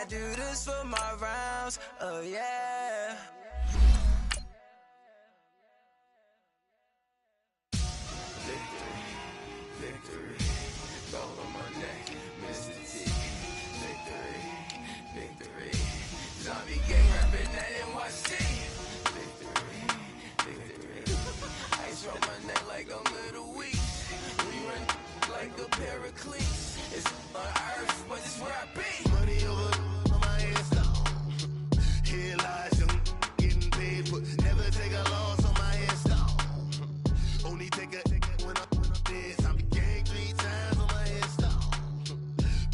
I do this for my rounds, oh yeah. Victory, gold on my neck, Mr. T. Victory, zombie gang rapping that NYC. Victory, ice on my neck like a little weak. We run like a paraclete. It's on earth, but it's where I be. Money over on my headstone. Here lies young, getting paid, but never take a loss on my headstone. Only take a when I'm dead. I be gang 3 times on my headstone.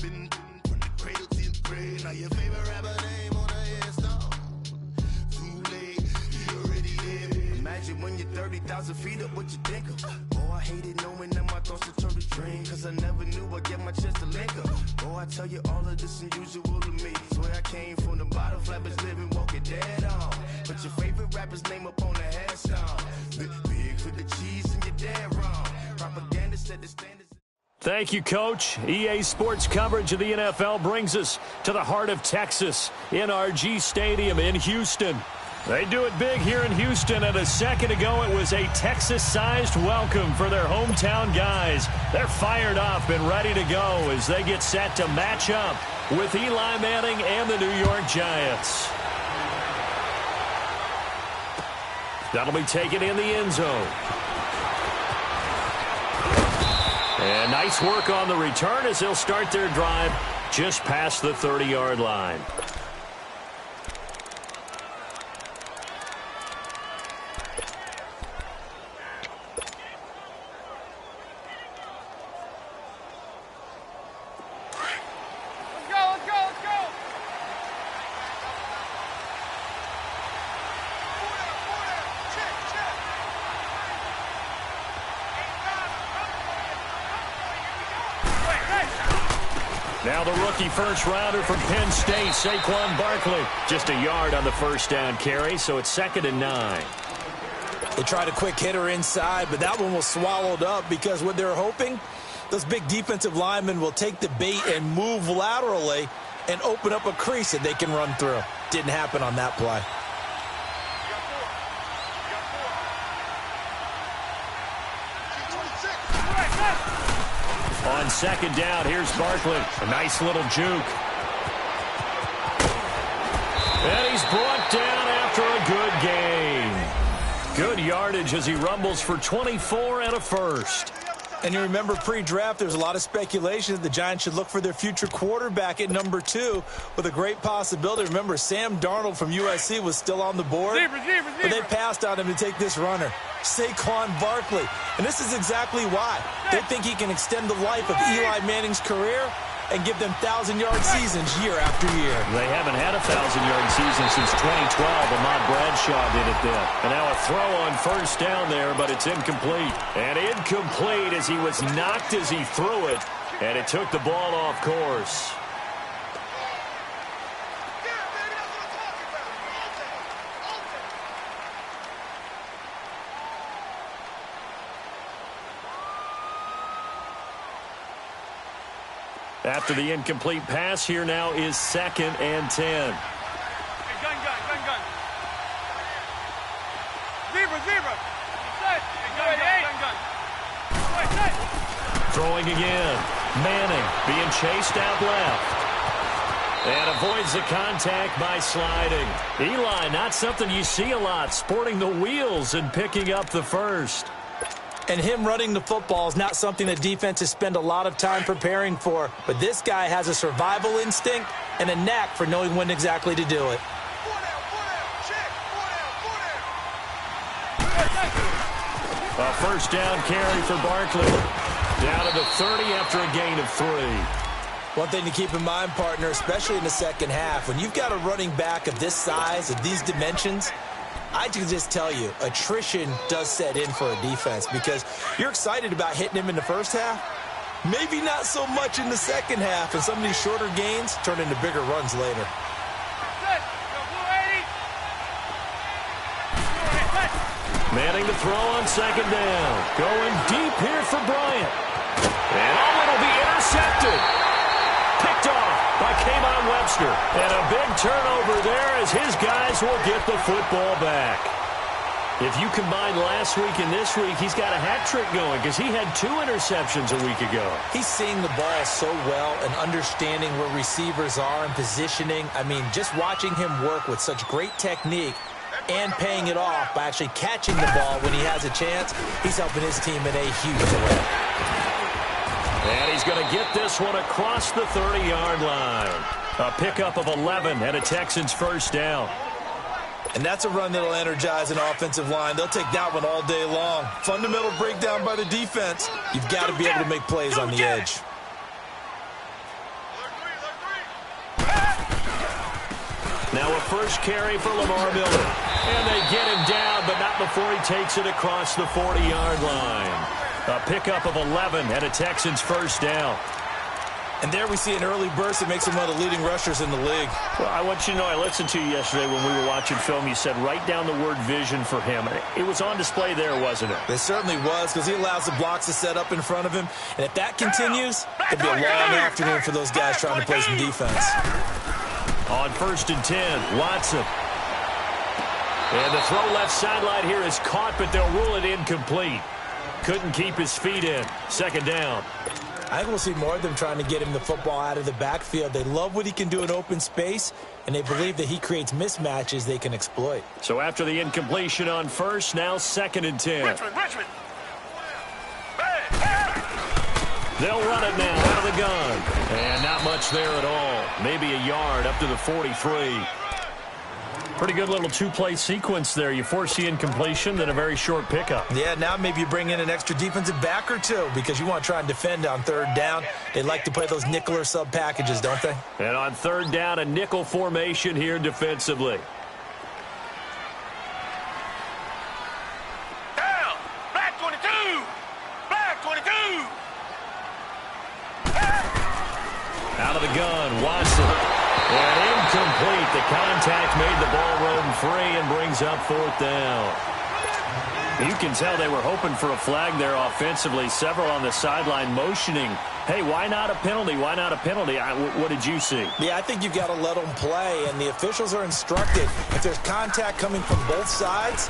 Been from the cradle to the grave. Now your favorite rapper name on a headstone. Too late, you already there. Imagine when you're 30,000 feet up, what you think of? Oh, I hated knowing that my thoughts would turn to dream. Cause I never knew I'd get my chance to link up. Oh, I tell you all of this unusual to me. Swear I came from the bottom, flappers living, walking dead on. Put your favorite rapper's name up on the headstone. Big for the cheese and you're dead wrong. Propaganda said the standards. Thank you, Coach. EA Sports coverage of the NFL brings us to the heart of Texas, NRG Stadium in Houston. They do it big here in Houston, and a second ago it was a Texas-sized welcome for their hometown guys. They're fired up and ready to go as they get set to match up with Eli Manning and the New York Giants. That'll be taken in the end zone. And nice work on the return as they'll start their drive just past the 30-yard line. Now the rookie first-rounder from Penn State, Saquon Barkley. Just a yard on the first down carry, so it's 2nd and 9. They tried a quick hitter inside, but that one was swallowed up because what they're hoping, those big defensive linemen will take the bait and move laterally and open up a crease that they can run through. Didn't happen on that play. On 2nd down, here's Barkley. A nice little juke. And he's brought down after a good gain. Good yardage as he rumbles for 24 and a first. And you remember pre-draft, there's a lot of speculation that the Giants should look for their future quarterback at number 2 with a great possibility. Remember, Sam Darnold from USC was still on the board, but they passed on him to take this runner, Saquon Barkley. And this is exactly why. They think he can extend the life of Eli Manning's career and give them 1,000-yard seasons year after year. They haven't had a 1,000-yard season since 2012. Ahmad Bradshaw did it then. And now a throw on first down there, but it's incomplete. And incomplete as he was knocked as he threw it, and it took the ball off course. After the incomplete pass, here now is 2nd and 10. Gun. Zebra. Gun. Throwing again. Manning being chased out left. And avoids the contact by sliding. Eli, not something you see a lot, sporting the wheels and picking up the first. And him running the football is not something that defenses spend a lot of time preparing for. But this guy has a survival instinct and a knack for knowing when exactly to do it. A first down carry for Barkley. Down to the 30 after a gain of 3. One thing to keep in mind, partner, especially in the second half, when you've got a running back of this size, of these dimensions, I can just tell you, attrition does set in for a defense because you're excited about hitting him in the first half. Maybe not so much in the second half, and some of these shorter gains turn into bigger runs later. Manning to throw on 2nd down. Going deep here for Bryant. And it'll be intercepted. Picked off by K'Von Webster. And a big turnover there as his guys will get the football back. If you combine last week and this week, he's got a hat trick going because he had 2 interceptions a week ago. He's seeing the ball so well and understanding where receivers are and positioning. I mean, just watching him work with such great technique and paying it off by actually catching the ball when he has a chance, he's helping his team in a huge way. And he's going to get this one across the 30-yard line. A pickup of 11 and a Texans first down. And that's a run that'll energize an offensive line. They'll take that one all day long. Fundamental breakdown by the defense. You've got to be able to make plays on the edge. Now a first carry for Lamar Miller. And they get him down, but not before he takes it across the 40-yard line. A pickup of 11 and a Texans first down. And there we see an early burst that makes him one of the leading rushers in the league. Well, I want you to know, I listened to you yesterday when we were watching film. You said write down the word vision for him. It was on display there, wasn't it? It certainly was, because he allows the blocks to set up in front of him. And if that continues, it'll be a long afternoon for those guys trying to play some defense. On 1st and 10, Watson. And the throw left sideline here is caught, but they'll rule it incomplete. Couldn't keep his feet in. 2nd down. I think we'll see more of them trying to get him the football out of the backfield. They love what he can do in open space, and they believe that he creates mismatches they can exploit. So after the incompletion on 1st, now 2nd and 10. Richmond. They'll run it now out of the gun. And not much there at all. Maybe a yard up to the 43. Pretty good little 2-play sequence there. You force the incompletion, then a very short pickup. Yeah, now maybe you bring in an extra defensive back or 2 because you want to try and defend on 3rd down. They like to play those nickel or sub packages, don't they? And on 3rd down, a nickel formation here defensively. Down. Black 22. Black 22. Out of the gun, Watson. And incomplete. The contact made the ball roam free and brings up 4th down. You can tell they were hoping for a flag there offensively. Several on the sideline motioning. Hey, why not a penalty? Why not a penalty? What did you see? Yeah, I think you've got to let them play, and the officials are instructed. If there's contact coming from both sides,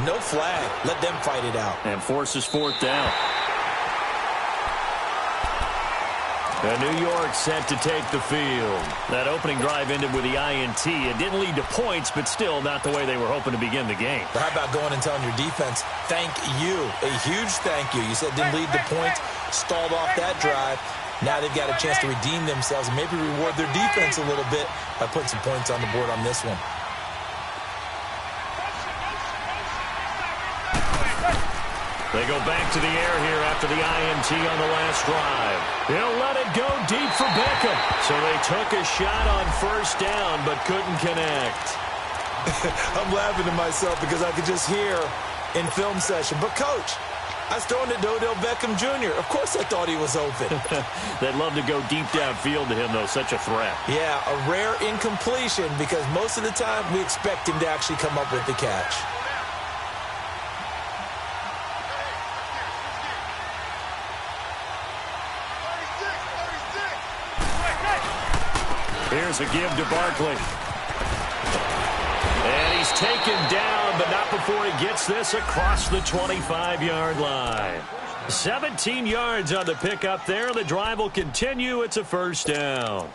no flag. Let them fight it out. And forces 4th down. And New York set to take the field. That opening drive ended with the INT. It didn't lead to points, but still not the way they were hoping to begin the game. But how about going and telling your defense, thank you, a huge thank you. You said didn't lead to points, stalled off that drive. Now they've got a chance to redeem themselves and maybe reward their defense a little bit by putting some points on the board on this one. They go back to the air here after the INT on the last drive. He'll let it go deep for Beckham. So they took a shot on 1st down but couldn't connect. I'm laughing to myself because I could just hear in film session, but coach, I was throwing it to Odell Beckham Jr. Of course I thought he was open. They'd love to go deep downfield to him, though. Such a threat. Yeah, a rare incompletion because most of the time we expect him to actually come up with the catch. Here's a give to Barkley. And he's taken down, but not before he gets this across the 25-yard line. 17 yards on the pickup there. The drive will continue. It's a 1st down.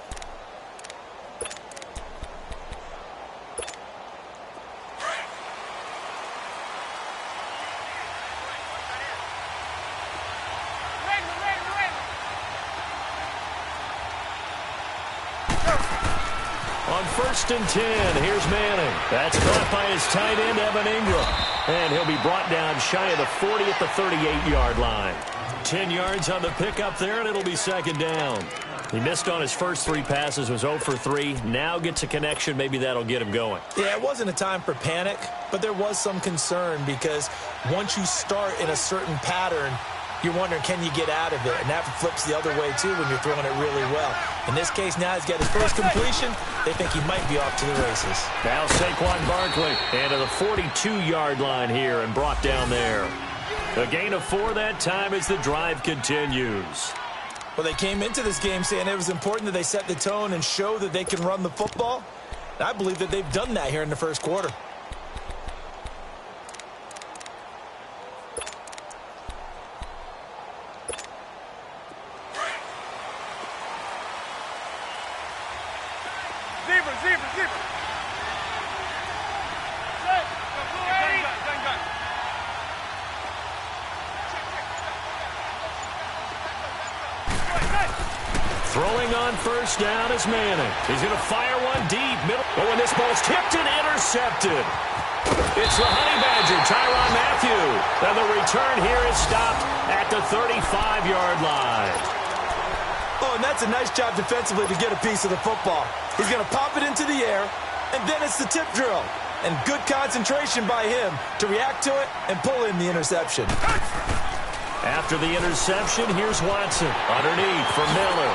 On 1st and 10, here's Manning. That's caught by his tight end, Evan Ingram. And he'll be brought down shy of the 40 at the 38-yard line. 10 yards on the pickup there, and it'll be 2nd down. He missed on his first 3 passes, was 0 for 3. Now gets a connection. Maybe that'll get him going. Yeah, it wasn't a time for panic, but there was some concern because once you start in a certain pattern, you're wondering, can you get out of it? And that flips the other way, too, when you're throwing it really well. In this case, now he's got his first completion. They think he might be off to the races. Now Saquon Barkley into the 42-yard line here and brought down there. A gain of 4 that time as the drive continues. Well, they came into this game saying it was important that they set the tone and show that they can run the football. And I believe that they've done that here in the first quarter. Throwing on first down is Manning. He's going to fire one deep. Middle. Oh, and this ball's tipped and intercepted. It's the Honey Badger, Tyrann Mathieu. And the return here is stopped at the 35-yard line. Oh, and that's a nice job defensively to get a piece of the football. He's going to pop it into the air, and then it's the tip drill. And good concentration by him to react to it and pull in the interception. After the interception, here's Watson. Underneath for Miller.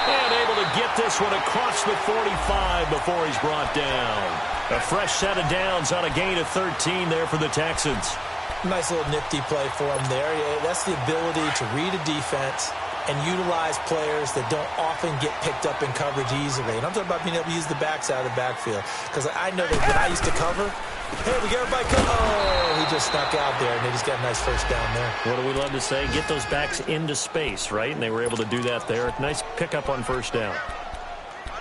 And able to get this one across the 45 before he's brought down. A fresh set of downs on a gain of 13 there for the Texans. Nice little nifty play for him there. Yeah, that's the ability to read a defense and utilize players that don't often get picked up in coverage easily. And I'm talking about being able to use the backs out of the backfield. Because I know that when I used to cover, hey, we got everybody come. Oh, he just snuck out there, and they just got a nice first down there. What do we love to say? Get those backs into space, right? And they were able to do that there. Nice pickup on first down.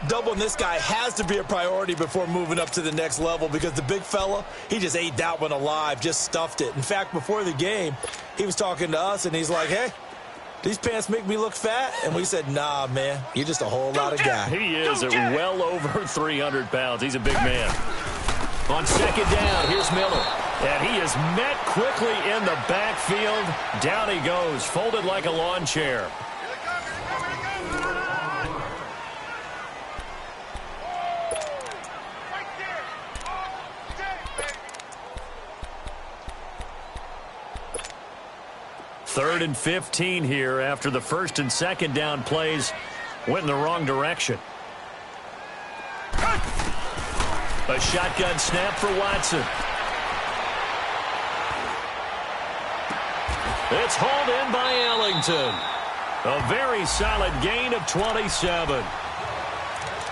Doubling this guy has to be a priority before moving up to the next level because the big fella, he just ate that one alive, just stuffed it. In fact, before the game, he was talking to us, and he's like, hey, these pants make me look fat? And we said, nah, man, you're just a whole lot of guy. He is at well over 300 pounds. He's a big man. On second down, here's Miller. And he is met quickly in the backfield. Down he goes, folded like a lawn chair. Third and 15 here after the first and second down plays went in the wrong direction. A shotgun snap for Watson. It's hauled in by Ellington. A very solid gain of 27.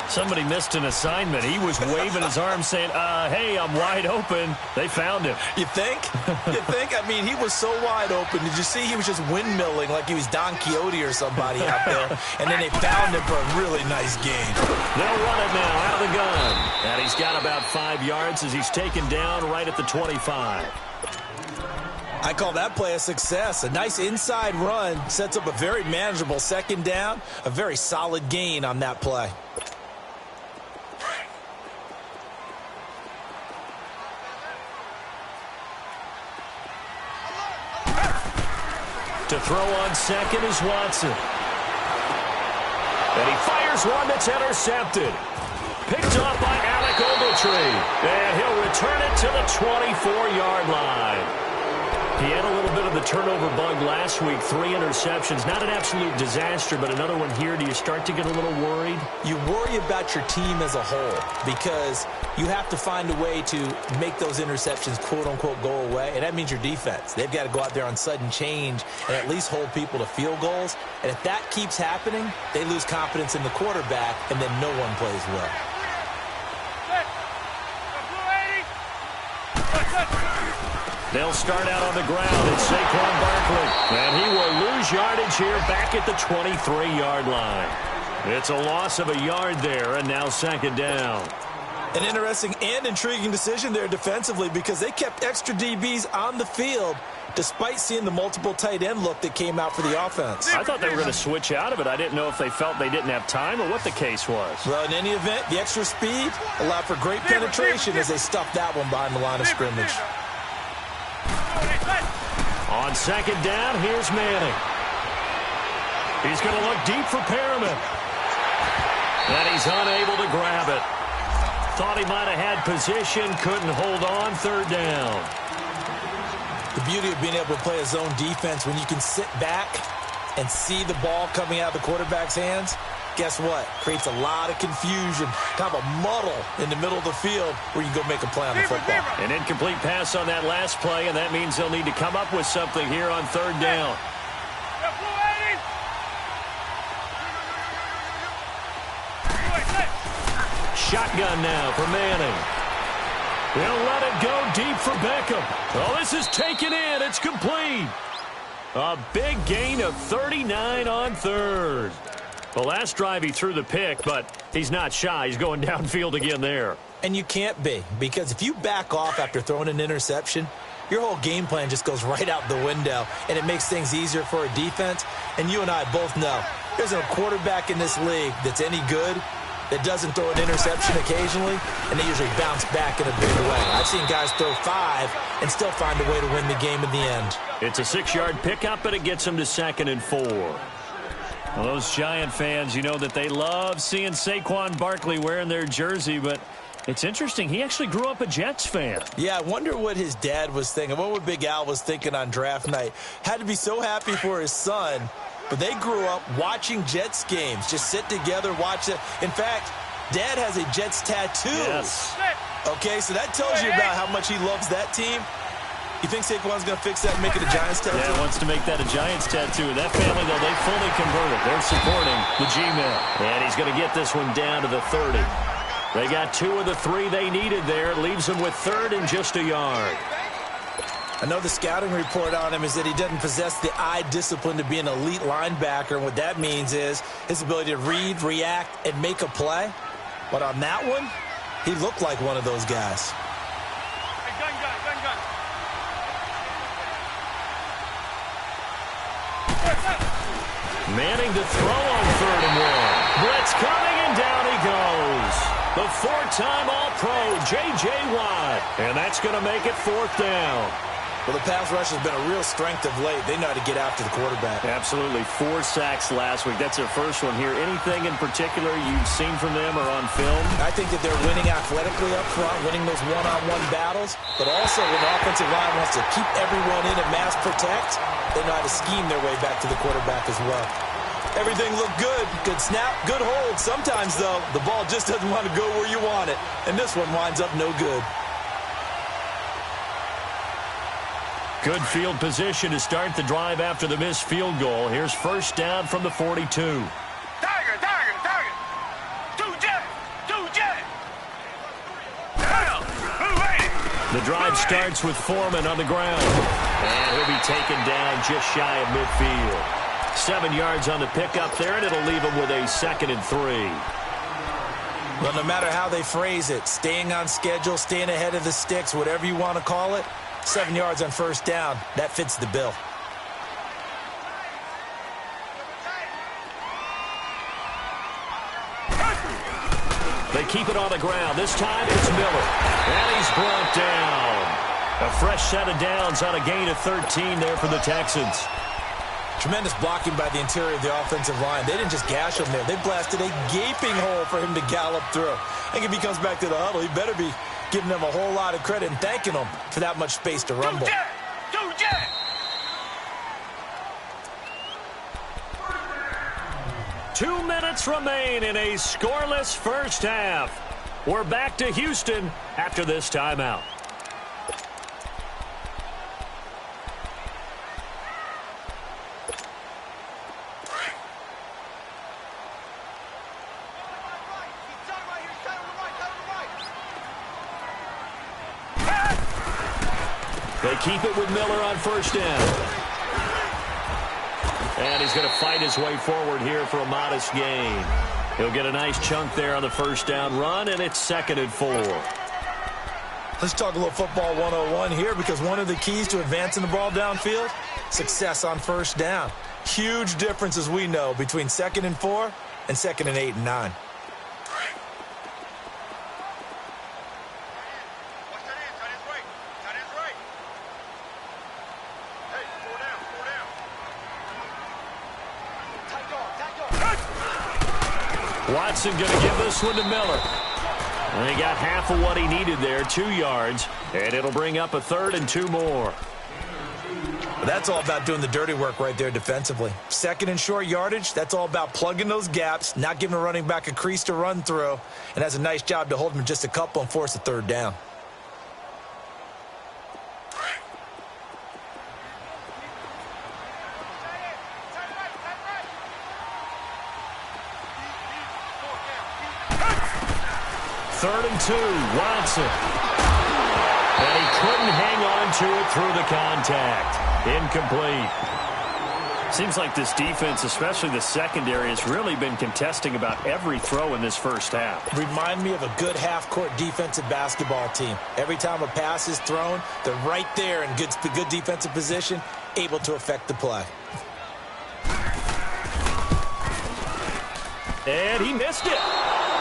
Somebody missed an assignment. He was waving his arms saying, hey, I'm wide open. They found him. You think? You think? I mean, he was so wide open. Did you see he was just windmilling like he was Don Quixote or somebody out there? And then they found him for a really nice gain. They'll run it now out of the gun. And he's got about 5 yards as he's taken down right at the 25. I call that play a success. A nice inside run sets up a very manageable second down. A very solid gain on that play. To throw on second is Watson. And he fires one that's intercepted. Picked off by Alec Ogletree. And he'll return it to the 24-yard line. He had a little bit of the turnover bug last week. 3 interceptions. Not an absolute disaster, but another one here. Do you start to get a little worried? You worry about your team as a whole because you have to find a way to make those interceptions, quote-unquote, go away. And that means your defense. They've got to go out there on sudden change and at least hold people to field goals. And if that keeps happening, they lose confidence in the quarterback, and then no one plays well. They'll start out on the ground. It's Saquon Barkley. And he will lose yardage here back at the 23-yard line. It's a loss of a yard there, and now second down. An interesting and intriguing decision there defensively because they kept extra DBs on the field despite seeing the multiple tight end look that came out for the offense. I thought they were going to switch out of it. I didn't know if they felt they didn't have time or what the case was. Well, in any event, the extra speed allowed for great penetration as they stuffed that one behind the line of scrimmage. On second down, here's Manning. He's going to look deep for Perriman. And he's unable to grab it. Thought he might have had position, couldn't hold on, third down. The beauty of being able to play a zone defense when you can sit back and see the ball coming out of the quarterback's hands, guess what? Creates a lot of confusion, kind of a muddle in the middle of the field where you go make a play on the football. An incomplete pass on that last play, and that means they'll need to come up with something here on third down. shotgun now for Manning. He'll let it go deep for Beckham. Oh, this is taken in. It's complete. A big gain of 39 on third. The last drive he threw the pick, but he's not shy. He's going downfield again there. And you can't be, because if you back off after throwing an interception, your whole game plan just goes right out the window, and it makes things easier for a defense. And you and I both know there's a quarterback in this league that's any good that doesn't throw an interception occasionally, and they usually bounce back in a big way. I've seen guys throw 5 and still find a way to win the game in the end. It's a 6-yard pickup, and it gets them to 2nd and 4. Well, those Giant fans, you know that they love seeing Saquon Barkley wearing their jersey, but it's interesting. He actually grew up a Jets fan. Yeah, I wonder what his dad was thinking. What would Big Al was thinking on draft night? Had to be so happy for his son. But they grew up watching Jets games. Just sit together, watch it. In fact, Dad has a Jets tattoo. Yes. Okay, so that tells you about how much he loves that team. You think Saquon's going to fix that and make it a Giants tattoo? Yeah, wants to make that a Giants tattoo. That family, though, they fully converted. They're supporting the G-Men. And he's going to get this one down to the 30. They got 2 of the 3 they needed there. Leaves them with 3rd and just a yard. I know the scouting report on him is that he doesn't possess the eye discipline to be an elite linebacker. And what that means is his ability to read, react, and make a play. But on that one, he looked like one of those guys. Manning to throw on 3rd and 1. Blitz coming, and down he goes. The 4-time All-Pro, J.J. Watt. And that's going to make it 4th down. Well, the pass rush has been a real strength of late. They know how to get after the quarterback. Absolutely. 4 sacks last week. That's their first one here. Anything in particular you've seen from them or on film? I think that they're winning athletically up front, winning those one-on-one battles. But also when the offensive line wants to keep everyone in and mass protect, they know how to scheme their way back to the quarterback as well. Everything looked good. Good snap, good hold. Sometimes, though, the ball just doesn't want to go where you want it. And this one winds up no good. Good field position to start the drive after the missed field goal. Here's 1st down from the 42. Tiger. 2 jet. Down. Move it. The drive starts with Foreman on the ground. And he'll be taken down just shy of midfield. 7 yards on the pickup there, and it'll leave him with a 2nd and 3. Well, no matter how they phrase it, staying on schedule, staying ahead of the sticks, whatever you want to call it, 7 yards on 1st down, that fits the bill. They keep it on the ground. This time it's Miller. And he's brought down. A fresh set of downs on a gain of 13 there for the Texans. Tremendous blocking by the interior of the offensive line. They didn't just gash him there. They blasted a gaping hole for him to gallop through. I think if he comes back to the huddle, he better be giving them a whole lot of credit and thanking them for that much space to rumble. 2 jet. 2 minutes remain in a scoreless first half. We're back to Houston after this timeout. They keep it with Miller on 1st down. And he's going to fight his way forward here for a modest gain. He'll get a nice chunk there on the 1st down run, and it's 2nd and 4. Let's talk a little football 101 here, because one of the keys to advancing the ball downfield, success on 1st down. Huge difference, as we know, between 2nd and 4 and 2nd and 8 and 9. Watson going to give this one to Miller. And he got half of what he needed there, 2 yards. And it'll bring up a 3rd and 2 more. That's all about doing the dirty work right there defensively. 2nd and short yardage, that's all about plugging those gaps, not giving a running back a crease to run through, and has a nice job to hold him just a couple and force a 3rd down. 3rd and 2. Watson. And he couldn't hang on to it through the contact. Incomplete. Seems like this defense, especially the secondary, has really been contesting about every throw in this first half. Remind me of a good half-court defensive basketball team. Every time a pass is thrown, they're right there in good defensive position, able to affect the play. And he missed it.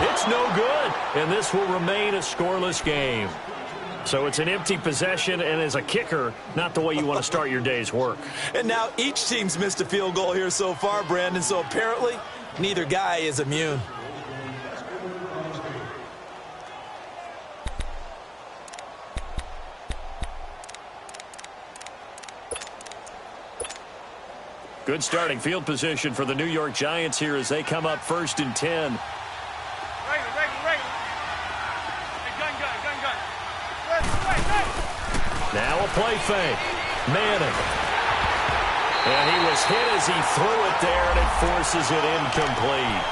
It's no good. And this will remain a scoreless game. So it's an empty possession, and as a kicker, not the way you want to start your day's work. And now each team's missed a field goal here so far, Brandon, so apparently neither guy is immune. Good starting field position for the New York Giants here as they come up 1st and 10. Now a play fake. Manning. And he was hit as he threw it there, and it forces it incomplete.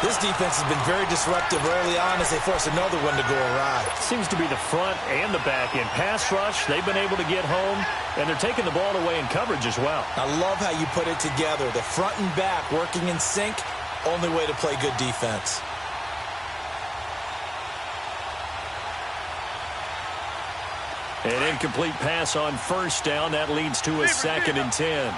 This defense has been very disruptive early on as they force another one to go awry. Seems to be the front and the back end. Pass rush, they've been able to get home, and they're taking the ball away in coverage as well. I love how you put it together. The front and back working in sync, only way to play good defense. An incomplete pass on 1st down. That leads to a 2nd and 10.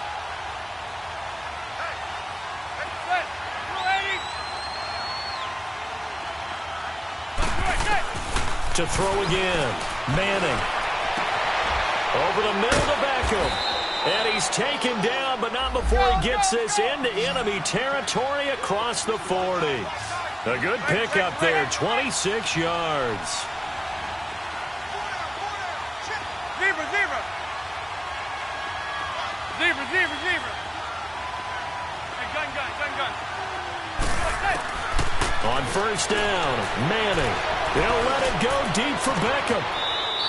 To throw again. Manning. Over the middle to Beckham. And he's taken down, but not before he gets this into enemy territory across the 40. A good pickup there, 26 yards. Zebra. Hey, gun. On 1st down, Manning. He'll let it go deep for Beckham.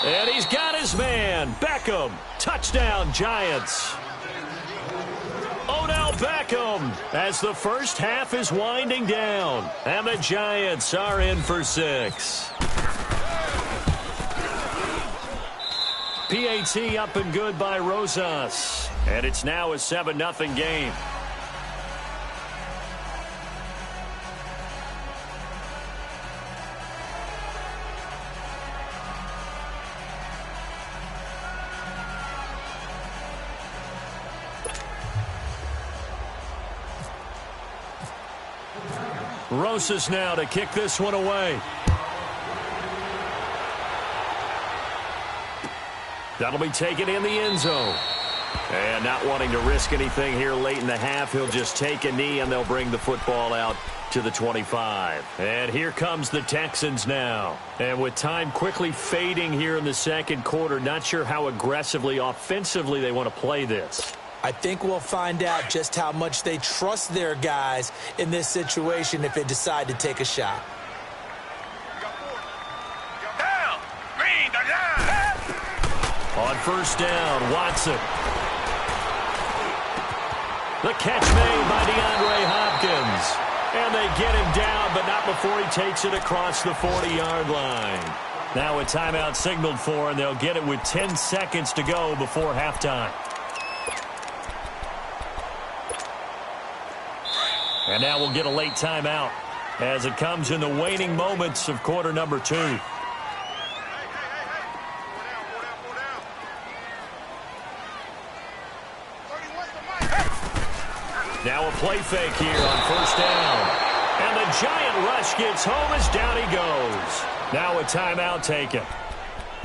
And he's got his man. Beckham. Touchdown, Giants. Odell Beckham as the first half is winding down. And the Giants are in for 6. PAT up and good by Rosas. And it's now a 7-0 game. Rosas now to kick this one away. That'll be taken in the end zone. And not wanting to risk anything here late in the half, he'll just take a knee and they'll bring the football out to the 25. And here comes the Texans now. And with time quickly fading here in the second quarter, not sure how aggressively, offensively they want to play this. I think we'll find out just how much they trust their guys in this situation if they decide to take a shot. On 1st down, Watson. The catch made by DeAndre Hopkins. And they get him down, but not before he takes it across the 40-yard line. Now a timeout signaled for, and they'll get it with 10 seconds to go before halftime. And now we'll get a late timeout as it comes in the waning moments of quarter number 2. Now a play fake here on 1st down. And the giant rush gets home as down he goes. Now a timeout taken.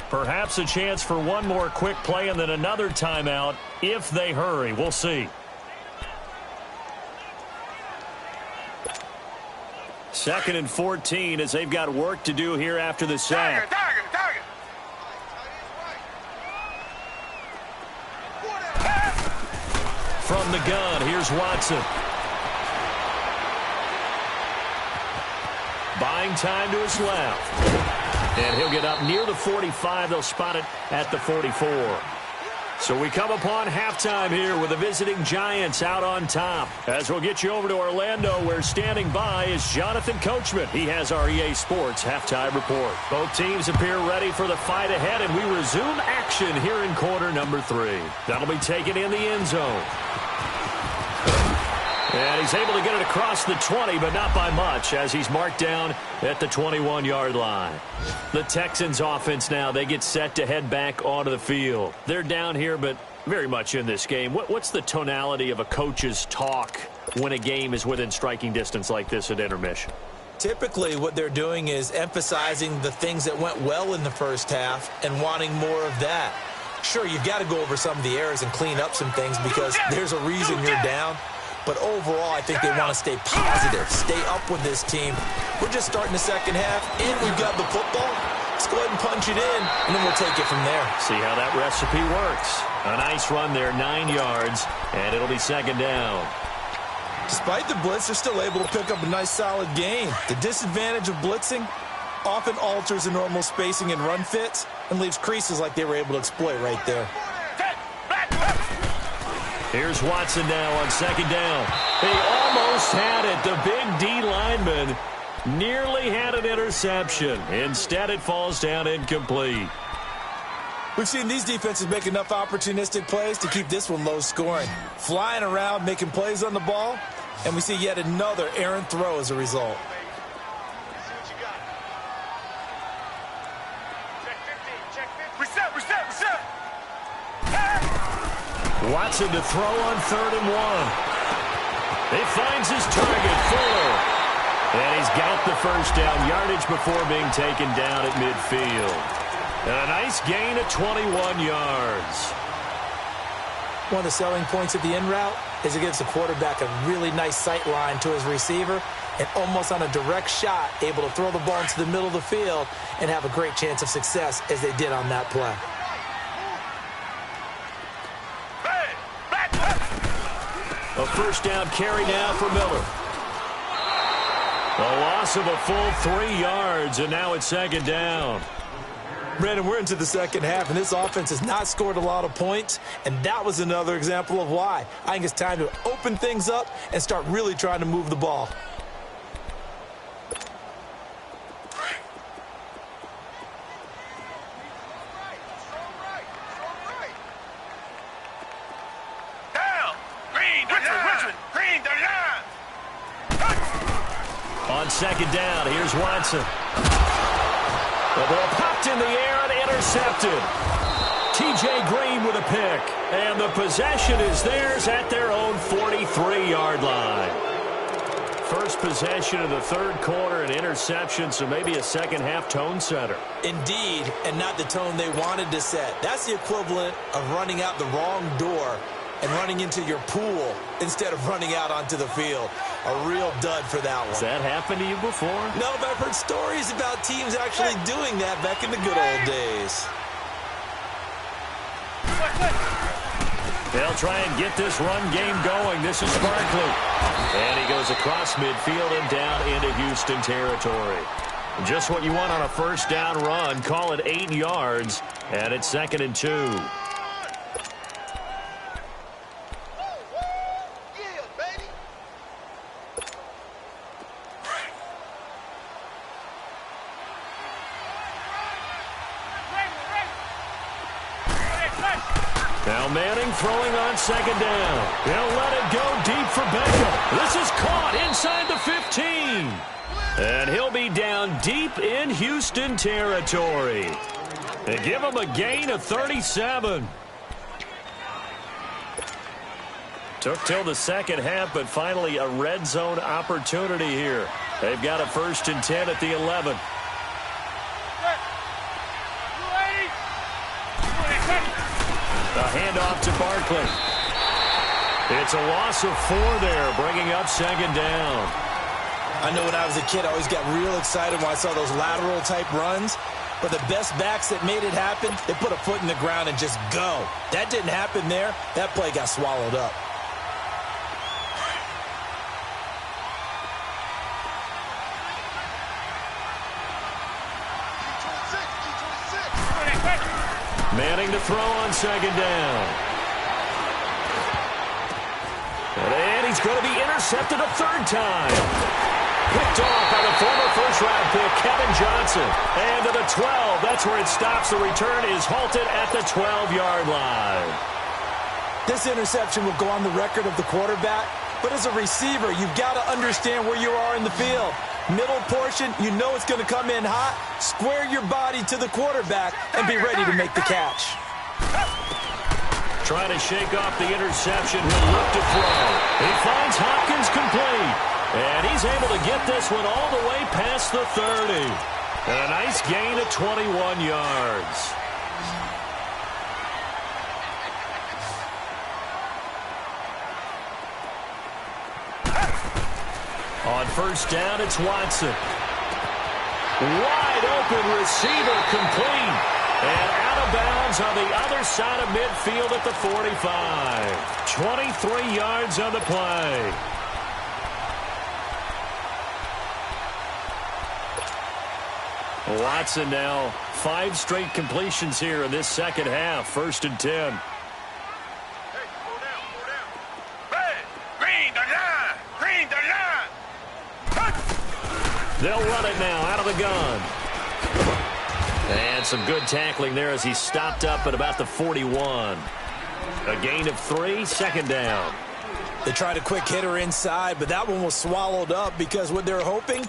Perhaps a chance for one more quick play and then another timeout if they hurry. We'll see. 2nd and 14 as they've got work to do here after the sack. Target. From the gun, here's Watson. Buying time to his left. And he'll get up near the 45. They'll spot it at the 44. So we come upon halftime here with the visiting Giants out on top. As we'll get you over to Orlando, where standing by is Jonathan Coachman. He has our EA Sports halftime report. Both teams appear ready for the fight ahead, and we resume action here in quarter number 3. That'll be taken in the end zone. And he's able to get it across the 20, but not by much, as he's marked down at the 21-yard line. The Texans offense now, they get set to head back onto the field. They're down here, but very much in this game. What's the tonality of a coach's talk when a game is within striking distance like this at intermission? Typically, what they're doing is emphasizing the things that went well in the first half and wanting more of that. Sure, you've got to go over some of the errors and clean up some things because there's a reason you're down. But overall, I think they want to stay positive, stay up with this team. We're just starting the second half, and we've got the football. Let's go ahead and punch it in, and then we'll take it from there. See how that recipe works. A nice run there, 9 yards, and it'll be second down. Despite the blitz, they're still able to pick up a nice, solid gain. The disadvantage of blitzing often alters the normal spacing and run fits and leaves creases like they were able to exploit right there. Here's Watson now on second down. He almost had it. The big D lineman nearly had an interception. Instead, it falls down incomplete. We've seen these defenses make enough opportunistic plays to keep this one low scoring. Flying around, making plays on the ball, and we see yet another errant throw as a result. Watson to throw on 3rd and 1. He finds his target, Fuller. And he's got the first down, yardage before being taken down at midfield. And a nice gain of 21 yards. One of the selling points of the in route is it gives the quarterback a really nice sight line to his receiver and almost on a direct shot able to throw the ball into the middle of the field and have a great chance of success as they did on that play. A first down carry now for Miller. A loss of a full 3 yards, and now it's second down. Brandon, we're into the second half, and this offense has not scored a lot of points, and that was another example of why. I think it's time to open things up and start really trying to move the ball. On second down, here's Watson. The ball popped in the air and intercepted. T.J. Green with a pick. And the possession is theirs at their own 43-yard line. First possession of the third quarter, an interception, so maybe a second-half tone setter. Indeed, and not the tone they wanted to set. That's the equivalent of running out the wrong door and running into your pool instead of running out onto the field. A real dud for that one. Has that happened to you before? No, but I've heard stories about teams actually doing that back in the good old days. They'll try and get this run game going. This is Barkley. And he goes across midfield and down into Houston territory. Just what you want on a first down run. Call it 8 yards, and it's 2nd and 2. Now Manning throwing on second down. He'll let it go deep for Beckham. This is caught inside the 15. And he'll be down deep in Houston territory. They give him a gain of 37. Took till the second half, but finally a red zone opportunity here. They've got a 1st and 10 at the 11. The handoff to Barkley. It's a loss of 4 there, bringing up second down. I know when I was a kid, I always got real excited when I saw those lateral-type runs. But the best backs that made it happen, they put a foot in the ground and just go. That didn't happen there. That play got swallowed up. Manning to throw on second down. And he's going to be intercepted a third time. Picked off by the former first-round pick, Kevin Johnson. And to the 12. That's where it stops. The return is halted at the 12-yard line. This interception will go on the record of the quarterback. But as a receiver, you've got to understand where you are in the field. Middle portion, you know it's going to come in hot. Square your body to the quarterback and be ready to make the catch. Trying to shake off the interception. He'll look to throw. He finds Hopkins complete. And he's able to get this one all the way past the 30. And a nice gain of 21 yards. On first down, it's Watson. Wide open receiver complete. And out of bounds on the other side of midfield at the 45. 23 yards on the play. Watson now 5 straight completions here in this second half. 1st and 10. They'll run it now out of the gun. And some good tackling there as he stopped up at about the 41. A gain of 3, 2nd down. They tried a quick hitter inside, but that one was swallowed up because what they're hoping,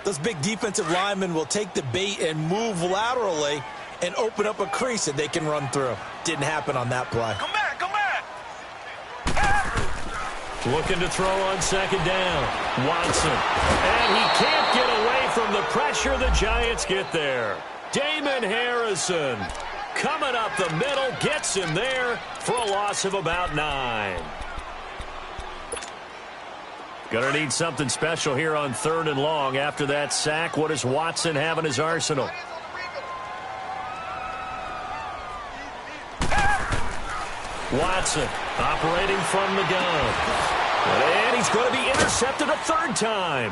those big defensive linemen will take the bait and move laterally and open up a crease that they can run through. Didn't happen on that play. Come back, come back. Looking to throw on 2nd down. Watson. And he can't get away from the pressure. The Giants get there. Damon Harrison coming up the middle. Gets him there for a loss of about 9. Gonna need something special here on 3rd and long. After that sack, what does Watson have in his arsenal? Watson operating from the gun. And he's going to be intercepted a 3rd time.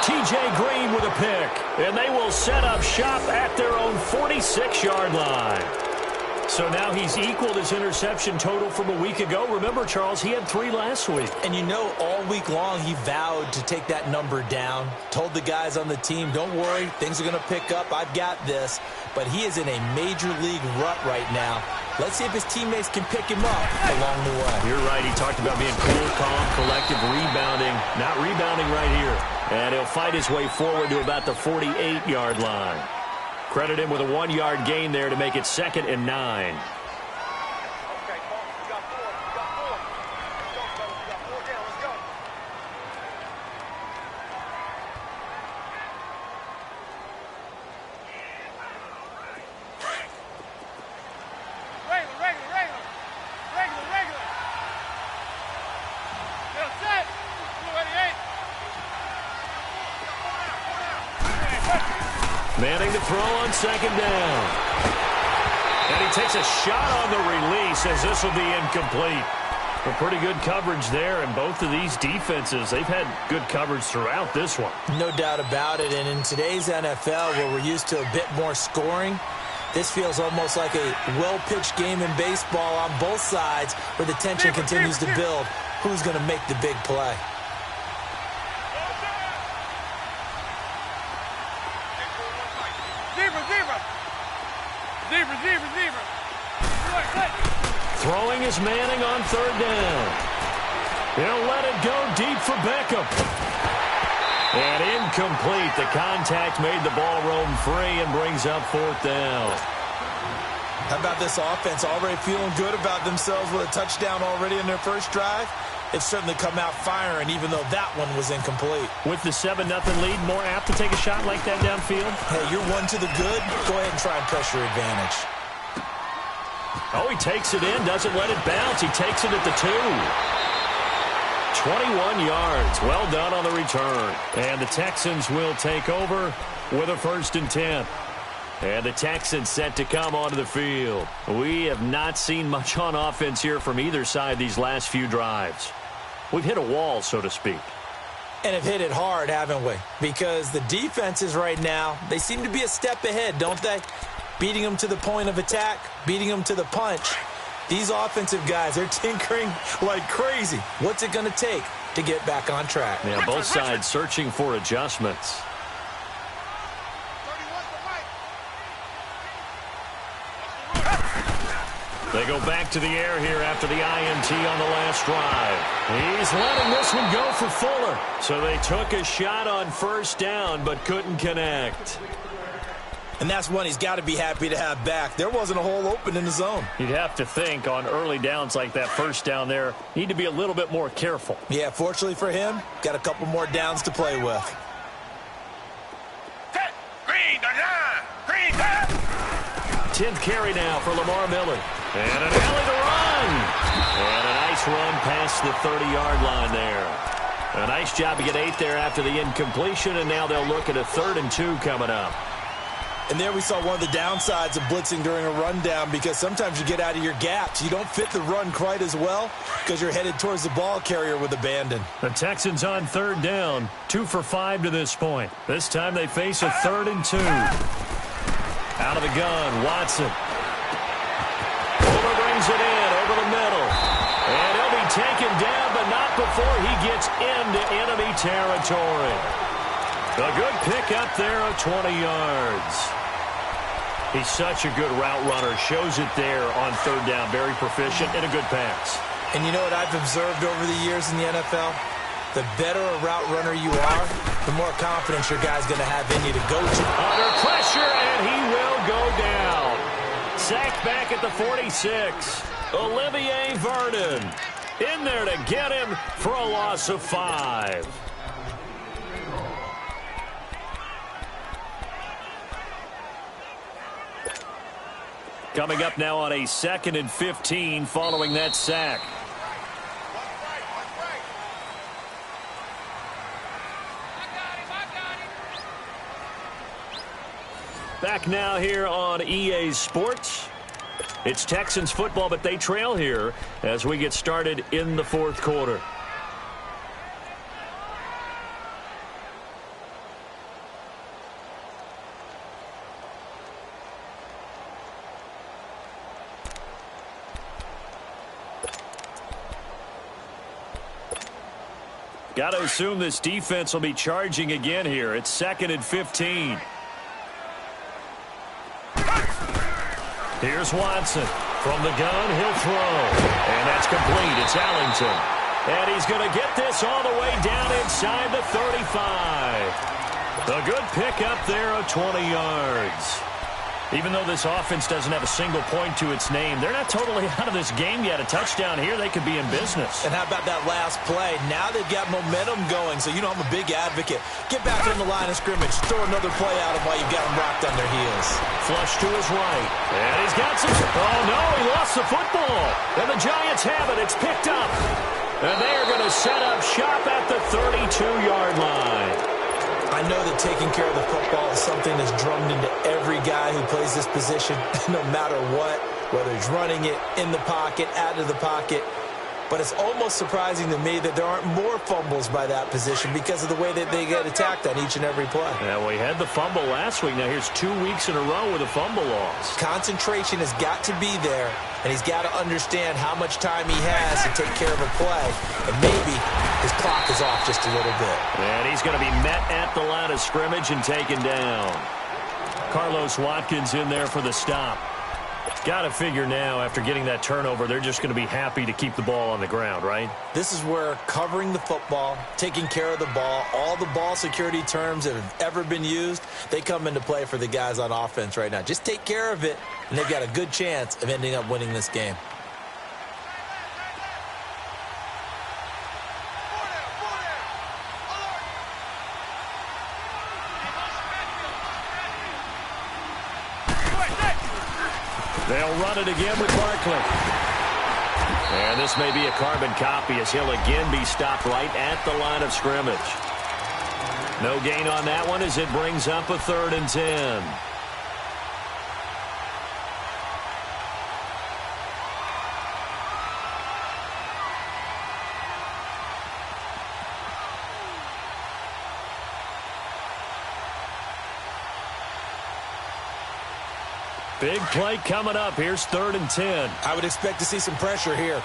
T.J. Green with a pick. And they will set up shop at their own 46-yard line. So now he's equaled his interception total from a week ago. Remember, Charles, he had 3 last week. And you know, all week long he vowed to take that number down. Told the guys on the team, don't worry, things are going to pick up. I've got this. But he is in a major league rut right now. Let's see if his teammates can pick him up along the way. You're right. He talked about being cool, calm, collective, rebounding. Not rebounding right here. And he'll fight his way forward to about the 48-yard line. Credit him with a 1-yard gain there to make it 2nd and 9. Manning to throw on 2nd down. And he takes a shot on the release as this will be incomplete. Well, pretty good coverage there, and both of these defenses, they've had good coverage throughout this one. No doubt about it, and in today's NFL, where we're used to a bit more scoring, this feels almost like a well-pitched game in baseball on both sides where the tension continues to build. Who's going to make the big play? Throwing is Manning on 3rd down. He'll let it go deep for Beckham. And incomplete. The contact made the ball roam free and brings up 4th down. How about this offense already feeling good about themselves with a touchdown already in their first drive? They've certainly come out firing, even though that one was incomplete. With the 7-0 lead, more apt to take a shot like that downfield? Hey, you're 1 to the good. Go ahead and try and press your advantage. Oh, he takes it in, doesn't let it bounce. He takes it at the 2. 21 yards. Well done on the return. And the Texans will take over with a 1st and 10. And the Texans set to come onto the field. We have not seen much on offense here from either side these last few drives. We've hit a wall, so to speak. And have hit it hard, haven't we? Because the defenses right now, they seem to be a step ahead, don't they? beating them to the point of attack, beating them to the punch. These offensive guys, they're tinkering like crazy. What's it going to take to get back on track? Yeah, both sides searching for adjustments. They go back to the air here after the INT on the last drive. He's letting this one go for Fuller. So they took a shot on first down but couldn't connect. And that's one he's got to be happy to have back. There wasn't a hole open in the zone. You'd have to think on early downs like that first down there, need to be a little bit more careful. Yeah, fortunately for him, got a couple more downs to play with. Green, 10th carry now for Lamar Miller. And an alley to run. And a nice run past the 30-yard line there. A nice job to get 8 there after the incompletion, and now they'll look at a 3rd and 2 coming up. And there we saw one of the downsides of blitzing during a rundown, because sometimes you get out of your gaps. You don't fit the run quite as well because you're headed towards the ball carrier with abandon. The Texans on 3rd down, 2 for 5 to this point. This time they face a 3rd and 2. Out of the gun, Watson. Fuller brings it in over the middle. And he'll be taken down, but not before he gets into enemy territory. A good pick up there of 20 yards. He's such a good route runner. Shows it there on 3rd down. Very proficient and a good pass. And you know what I've observed over the years in the NFL? The better a route runner you are, the more confidence your guy's going to have in you to go to. Under pressure, and he will go down. Sacked back at the 46. Olivier Vernon in there to get him for a loss of 5. Coming up now on a 2nd and 15 following that sack. Back now here on EA Sports. It's Texans football, but they trail here as we get started in the 4th quarter. Got to assume this defense will be charging again here. It's 2nd and 15. Here's Watson. From the gun, he'll throw. And that's complete. It's Allington. And he's going to get this all the way down inside the 35. A good pick up there of 20 yards. Even though this offense doesn't have a single point to its name, they're not totally out of this game yet. A touchdown here, they could be in business. And how about that last play? Now they've got momentum going, so you know I'm a big advocate. Get back on the line of scrimmage. Throw another play at them while you've got them rocked on their heels. Flush to his right. And he's got some... Oh, no, he lost the football. And the Giants have it. It's picked up. And they are going to set up shop at the 32-yard line. I know that taking care of the football is something that's drummed into every guy who plays this position, no matter what, whether he's running it, in the pocket, out of the pocket. But it's almost surprising to me that there aren't more fumbles by that position because of the way that they get attacked on each and every play. Yeah, we had the fumble last week. Now here's 2 weeks in a row with a fumble loss. Concentration has got to be there, and he's got to understand how much time he has to take care of a play. And maybe his clock is off just a little bit. And he's going to be met at the line of scrimmage and taken down. Carlos Watkins in there for the stop. Got to figure now, after getting that turnover, they're just going to be happy to keep the ball on the ground, right? This is where covering the football, taking care of the ball, all the ball security terms that have ever been used, they come into play for the guys on offense right now. Just take care of it, and they've got a good chance of ending up winning this game. They'll run it again with Barkley. And this may be a carbon copy as he'll again be stopped right at the line of scrimmage. No gain on that one as it brings up a 3rd and 10. Big play coming up. Here's 3rd and 10. I would expect to see some pressure here.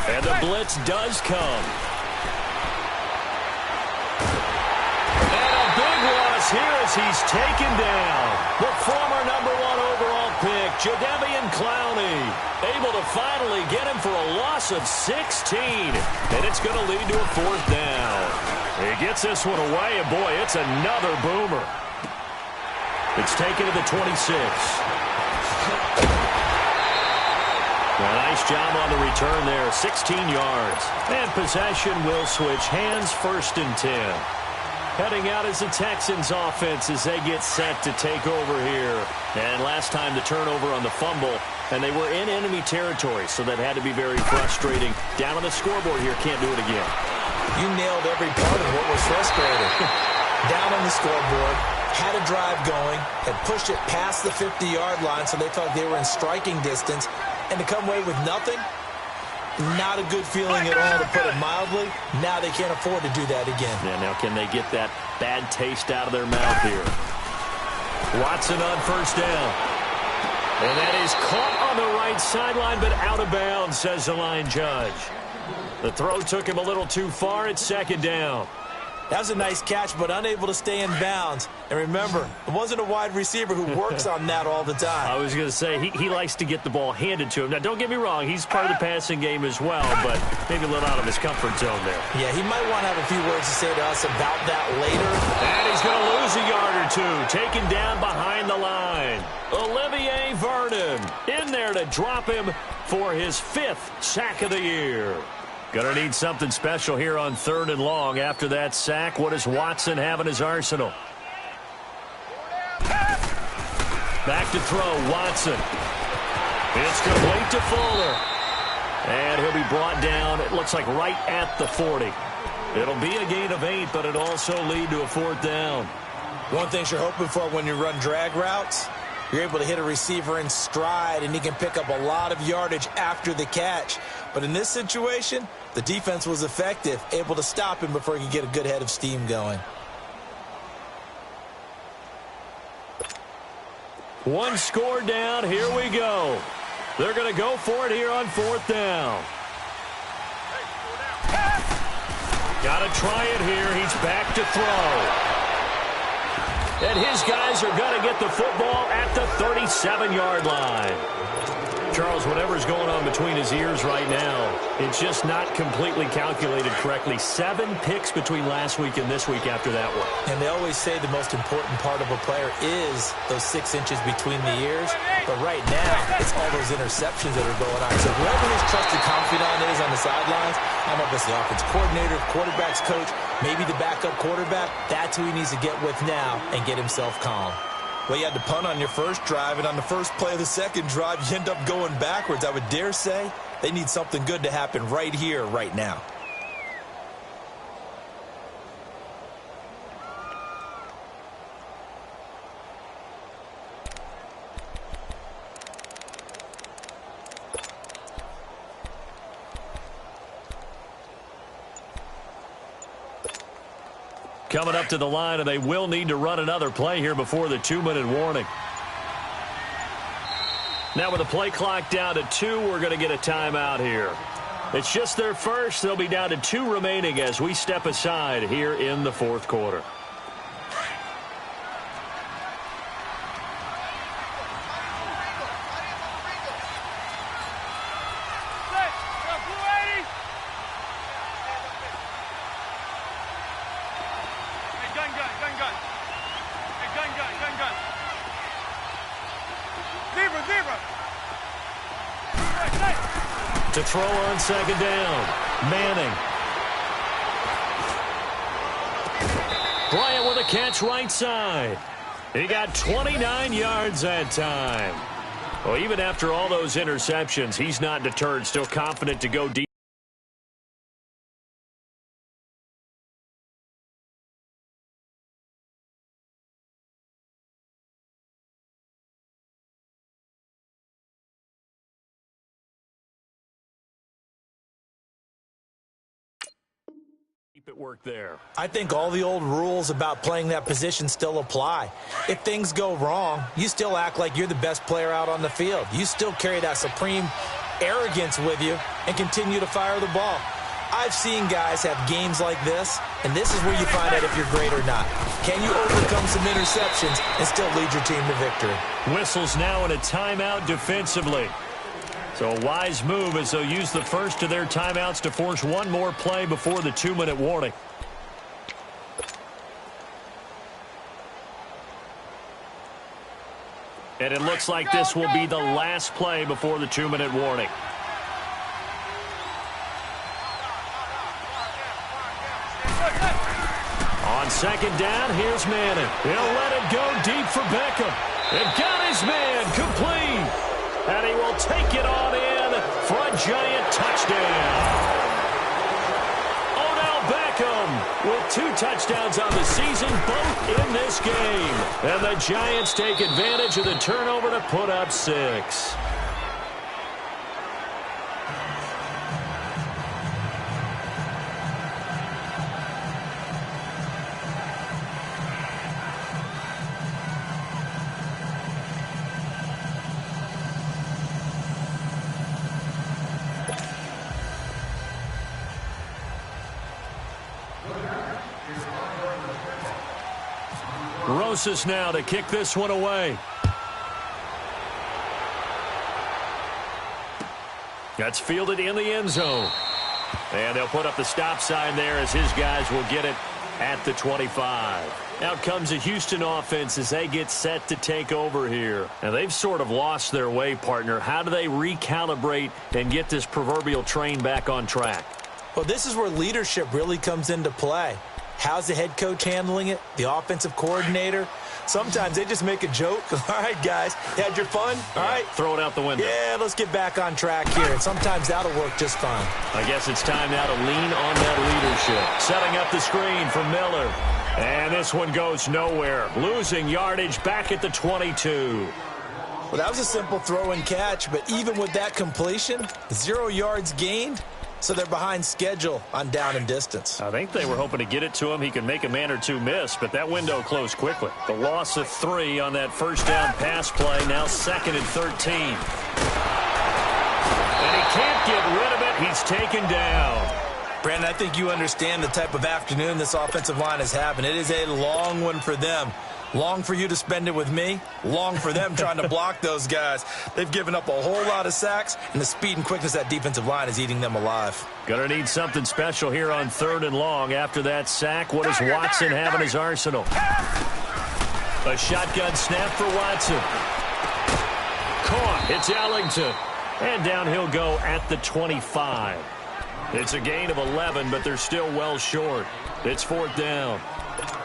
And the blitz does come. And a big loss here as he's taken down. The former #1 overall pick, Jadeveon Clowney, able to finally get him for a loss of 16. And it's going to lead to a 4th down. He gets this one away, and boy, it's another boomer. It's taken to the 26. A nice job on the return there, 16 yards. And possession will switch hands, 1st and 10. Heading out is the Texans offense as they get set to take over here. And last time the turnover on the fumble, and they were in enemy territory, so that had to be very frustrating. Down on the scoreboard here, can't do it again. You nailed every part of what was frustrating. Down on the scoreboard, had a drive going, had pushed it past the 50-yard line, so they thought they were in striking distance. And to come away with nothing, not a good feeling at all, to put it mildly. Now they can't afford to do that again. Yeah, now can they get that bad taste out of their mouth here? Watson on 1st down. And that is caught on the right sideline, but out of bounds, says the line judge. The throw took him a little too far. It's 2nd down. That was a nice catch, but unable to stay in bounds. And remember, it wasn't a wide receiver who works on that all the time. I was going to say, he likes to get the ball handed to him. Now, don't get me wrong, he's part of the passing game as well, but maybe a little out of his comfort zone there. Yeah, he might want to have a few words to say to us about that later. And he's going to lose a yard or two, taken down behind the line. Olivier Vernon in there to drop him for his 5th sack of the year. Going to need something special here on 3rd and long. After that sack, what does Watson have in his arsenal? Back to throw, Watson. It's complete to Fuller. And he'll be brought down, it looks like right at the 40. It'll be a gain of 8, but it'll also lead to a 4th down. One thing you're hoping for when you run drag routes, you're able to hit a receiver in stride, and he can pick up a lot of yardage after the catch. But in this situation, the defense was effective, able to stop him before he could get a good head of steam going. One score down. Here we go. They're going to go for it here on 4th down. Got to try it here. He's back to throw. And his guys are going to get the football at the 37-yard line. Charles, whatever's going on between his ears right now, it's just not completely calculated correctly. 7 picks between last week and this week after that one. And they always say the most important part of a player is those 6 inches between the ears. But right now, it's all those interceptions that are going on. So whoever his trusted confidant is on the sidelines, I don't know if it's the offense coordinator, quarterback's coach, maybe the backup quarterback, that's who he needs to get with now and get himself calm. Well, you had to punt on your first drive, and on the first play of the second drive, you end up going backwards. I would dare say they need something good to happen right here, right now. Coming up to the line, and they will need to run another play here before the 2-minute warning. Now with the play clock down to 2, we're going to get a timeout here. It's just their first. They'll be down to 2 remaining as we step aside here in the 4th quarter. To throw on 2nd down. Manning. Bryant with a catch right side. He got 29 yards that time. Well, even after all those interceptions, he's not deterred, still confident to go deep. At work there. I think all the old rules about playing that position still apply. If things go wrong, you still act like you're the best player out on the field. You still carry that supreme arrogance with you and continue to fire the ball. I've seen guys have games like this, and this is where you find out if you're great or not. Can you overcome some interceptions and still lead your team to victory? Whistles now in a timeout defensively. So a wise move as they'll use the first of their timeouts to force one more play before the 2-minute warning. And it looks like this will be the last play before the 2-minute warning. On second down, here's Manning. He'll let it go deep for Beckham. And got his man complete. And he will take it on in for a giant touchdown. Odell Beckham with 2 touchdowns on the season, both in this game. And the Giants take advantage of the turnover to put up 6. Rosas now to kick this one away. That's fielded in the end zone. And they'll put up the stop sign there as his guys will get it at the 25. Out comes a Houston offense as they get set to take over here. Now they've sort of lost their way, partner. How do they recalibrate and get this proverbial train back on track? Well, this is where leadership really comes into play. How's the head coach handling it? The offensive coordinator? Sometimes they just make a joke. All right, guys, you had your fun? All right. Throw it out the window. Yeah, let's get back on track here. And sometimes that'll work just fine. I guess it's time now to lean on that leadership. Setting up the screen for Miller. And this one goes nowhere. Losing yardage back at the 22. Well, that was a simple throw and catch, but even with that completion, 0 yards gained. So they're behind schedule on down and distance. I think they were hoping to get it to him. He could make a man or two miss, but that window closed quickly. The loss of 3 on that first down pass play, now 2nd and 13. And he can't get rid of it. He's taken down. Brandon, I think you understand the type of afternoon this offensive line is having. It is a long one for them. Long for you to spend it with me. Long for them trying to block those guys. They've given up a whole lot of sacks, and the speed and quickness of that defensive line is eating them alive. Gonna need something special here on 3rd and long. After that sack, what does Watson have in his arsenal? A shotgun snap for Watson. Caught. It's Ellington. And down he'll go at the 25. It's a gain of 11, but they're still well short. It's 4th down.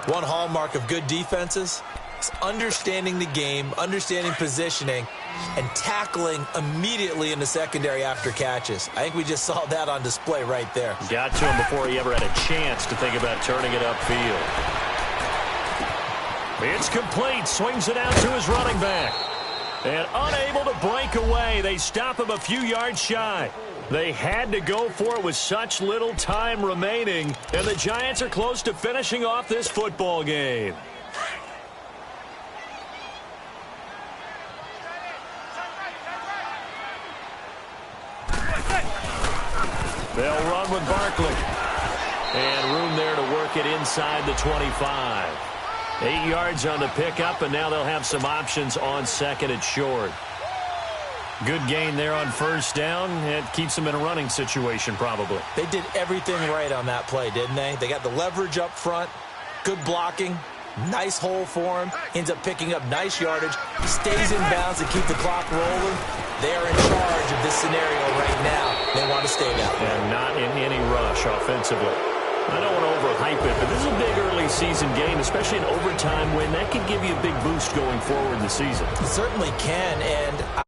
One hallmark of good defenses is understanding the game, understanding positioning, and tackling immediately in the secondary after catches. I think we just saw that on display right there. Got to him before he ever had a chance to think about turning it upfield. It's complete. Swings it out to his running back. And unable to break away. They stop him a few yards shy. They had to go for it with such little time remaining, and the Giants are close to finishing off this football game. They'll run with Barkley. And room there to work it inside the 25. 8 yards on the pickup, and now they'll have some options on 2nd and short. Good gain there on 1st down. It keeps them in a running situation, probably. They did everything right on that play, didn't they? They got the leverage up front, good blocking, nice hole for him. Ends up picking up nice yardage, stays in bounds to keep the clock rolling. They are in charge of this scenario right now. They want to stay that way. And not in any rush offensively. I don't want to overhype it, but this is a big early season game, especially an overtime win. That could give you a big boost going forward in the season. It certainly can, and